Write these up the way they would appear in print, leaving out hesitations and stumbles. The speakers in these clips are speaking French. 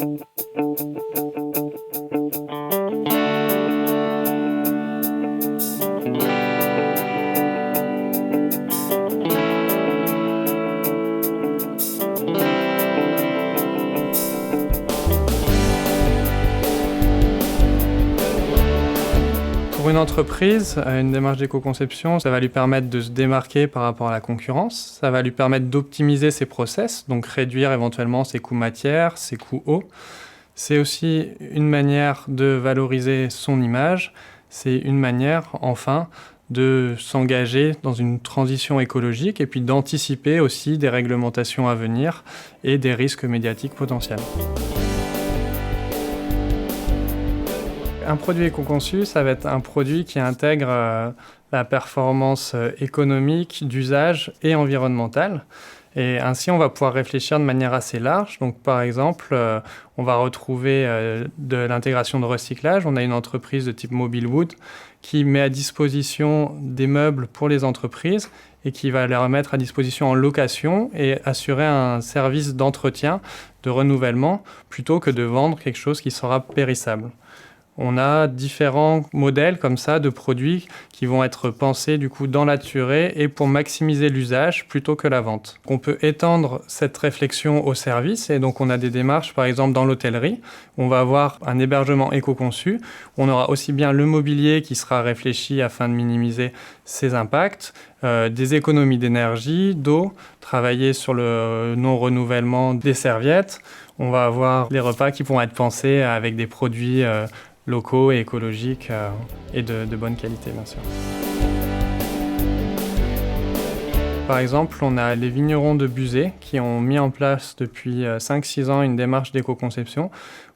Pour une entreprise, une démarche d'éco-conception, ça va lui permettre de se démarquer par rapport à la concurrence, ça va lui permettre d'optimiser ses process, donc réduire éventuellement ses coûts matières, ses coûts eau. C'est aussi une manière de valoriser son image, c'est une manière, enfin, de s'engager dans une transition écologique et puis d'anticiper aussi des réglementations à venir et des risques médiatiques potentiels. Un produit éco-conçu, ça va être un produit qui intègre la performance économique, d'usage et environnementale. Et ainsi, on va pouvoir réfléchir de manière assez large. Donc, par exemple, on va retrouver de l'intégration de recyclage. On a une entreprise de type Mobilwood qui met à disposition des meubles pour les entreprises et qui va les remettre à disposition en location et assurer un service d'entretien, de renouvellement, plutôt que de vendre quelque chose qui sera périssable. On a différents modèles comme ça de produits qui vont être pensés du coup dans la durée et pour maximiser l'usage plutôt que la vente. On peut étendre cette réflexion au service et donc on a des démarches par exemple dans l'hôtellerie. On va avoir un hébergement éco-conçu. On aura aussi bien le mobilier qui sera réfléchi afin de minimiser ses impacts, des économies d'énergie, d'eau, travailler sur le non-renouvellement des serviettes. On va avoir des repas qui vont être pensés avec des produits locaux et écologiques et de bonne qualité, bien sûr. Par exemple, on a les vignerons de Buzet qui ont mis en place depuis 5-6 ans une démarche d'éco-conception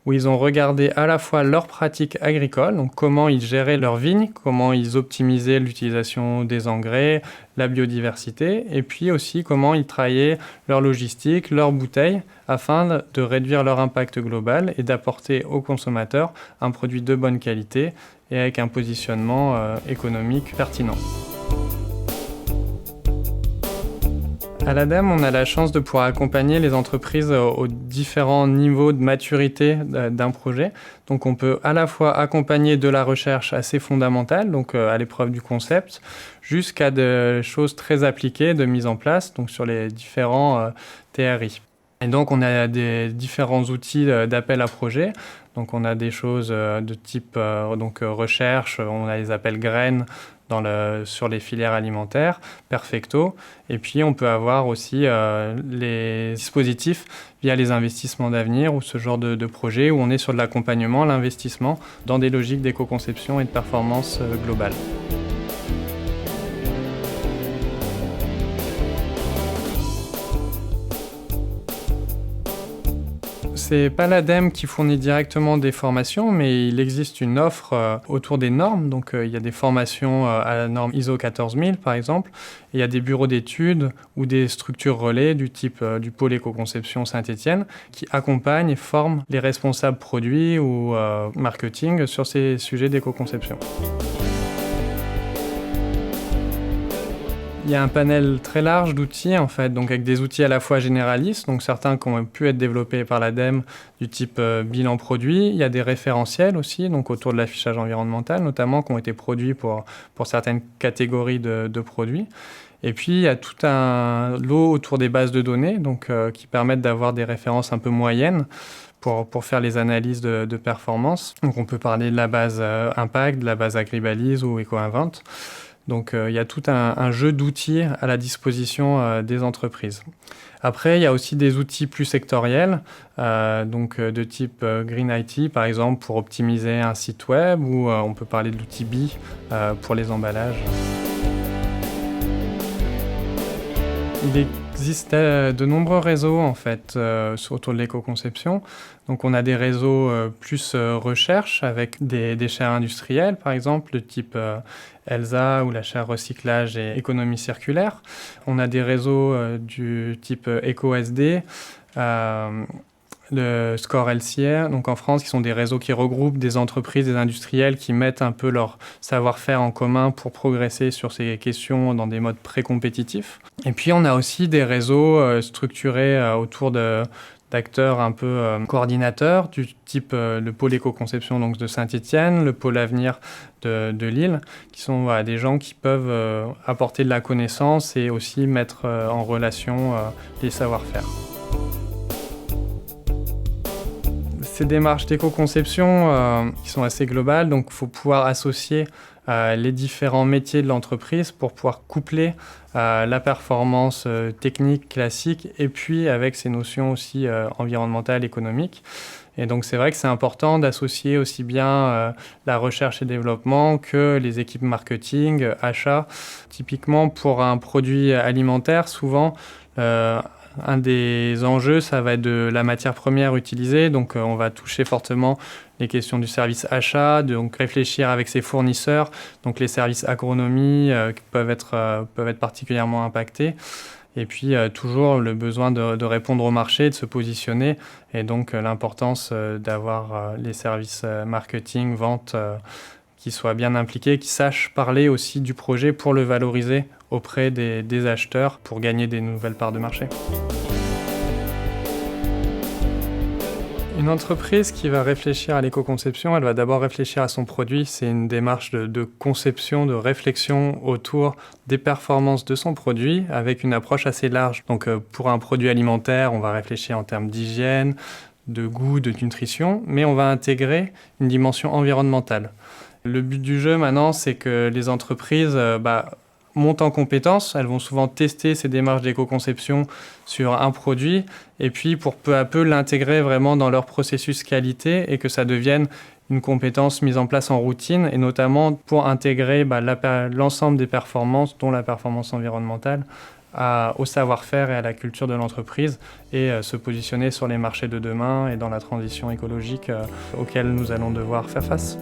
où ils ont regardé à la fois leurs pratiques agricoles, donc comment ils géraient leurs vignes, comment ils optimisaient l'utilisation des engrais, la biodiversité, et puis aussi comment ils travaillaient leur logistique, leurs bouteilles, afin de réduire leur impact global et d'apporter aux consommateurs un produit de bonne qualité et avec un positionnement économique pertinent. À l'ADEME, on a la chance de pouvoir accompagner les entreprises aux différents niveaux de maturité d'un projet. Donc on peut à la fois accompagner de la recherche assez fondamentale, donc à l'épreuve du concept, jusqu'à des choses très appliquées de mise en place, donc sur les différents TRI. Et donc on a des différents outils d'appel à projet. Donc on a des choses de type recherche, on a les appels graines, sur les filières alimentaires, Perfecto. Et puis, on peut avoir aussi les dispositifs via les investissements d'avenir ou ce genre de projet où on est sur de l'accompagnement, l'investissement dans des logiques d'éco-conception et de performance globale. C'est pas l'ADEME qui fournit directement des formations, mais il existe une offre autour des normes. Donc, il y a des formations à la norme ISO 14000, par exemple. Et il y a des bureaux d'études ou des structures relais du type du pôle éco-conception Saint-Étienne qui accompagnent et forment les responsables produits ou marketing sur ces sujets d'éco-conception. Il y a un panel très large d'outils, en fait, donc avec des outils à la fois généralistes, donc certains qui ont pu être développés par l'ADEME du type bilan produit. Il y a des référentiels aussi, donc autour de l'affichage environnemental, notamment, qui ont été produits pour certaines catégories de produits. Et puis, il y a tout un lot autour des bases de données, donc, qui permettent d'avoir des références un peu moyennes pour faire les analyses de performance. Donc, on peut parler de la base Impact, de la base Agribalise ou EcoInvent. Donc, il y a tout un jeu d'outils à la disposition des entreprises. Après, il y a aussi des outils plus sectoriels, de type Green IT, par exemple, pour optimiser un site web, ou on peut parler de l'outil BI pour les emballages. Il existe de nombreux réseaux en fait autour de l'éco-conception. Donc on a des réseaux plus recherche avec des chaires industrielles par exemple de type ELSA ou la chaire recyclage et économie circulaire. On a des réseaux du type EcoSD, le Score LCR, donc en France, qui sont des réseaux qui regroupent des entreprises, des industriels qui mettent un peu leur savoir-faire en commun pour progresser sur ces questions dans des modes pré-compétitifs. Et puis on a aussi des réseaux structurés autour d'acteurs un peu coordinateurs, du type le pôle éco-conception donc, de Saint-Étienne, le pôle avenir de Lille, qui sont des gens qui peuvent apporter de la connaissance et aussi mettre en relation les savoir-faire. Ces démarches d'éco-conception qui sont assez globales, donc il faut pouvoir associer les différents métiers de l'entreprise pour pouvoir coupler la performance technique classique et puis avec ces notions aussi environnementales, économiques. Et donc c'est vrai que c'est important d'associer aussi bien la recherche et développement que les équipes marketing, achat. Typiquement pour un produit alimentaire, souvent un des enjeux, ça va être de la matière première utilisée. Donc on va toucher fortement les questions du service achat, donc réfléchir avec ses fournisseurs, donc les services agronomie qui peuvent être particulièrement impactés. Et puis toujours le besoin de répondre au marché, de se positionner, et donc l'importance d'avoir les services marketing, vente qui soient bien impliqués, qui sachent parler aussi du projet pour le valoriser auprès des acheteurs pour gagner des nouvelles parts de marché. Une entreprise qui va réfléchir à l'éco-conception, elle va d'abord réfléchir à son produit. C'est une démarche de conception, de réflexion autour des performances de son produit avec une approche assez large. Donc pour un produit alimentaire, on va réfléchir en termes d'hygiène, de goût, de nutrition, mais on va intégrer une dimension environnementale. Le but du jeu maintenant, c'est que les entreprises montent en compétences. Elles vont souvent tester ces démarches d'éco-conception sur un produit et puis pour peu à peu l'intégrer vraiment dans leur processus qualité et que ça devienne une compétence mise en place en routine et notamment pour intégrer l'ensemble des performances, dont la performance environnementale, au savoir-faire et à la culture de l'entreprise et se positionner sur les marchés de demain et dans la transition écologique auquel nous allons devoir faire face.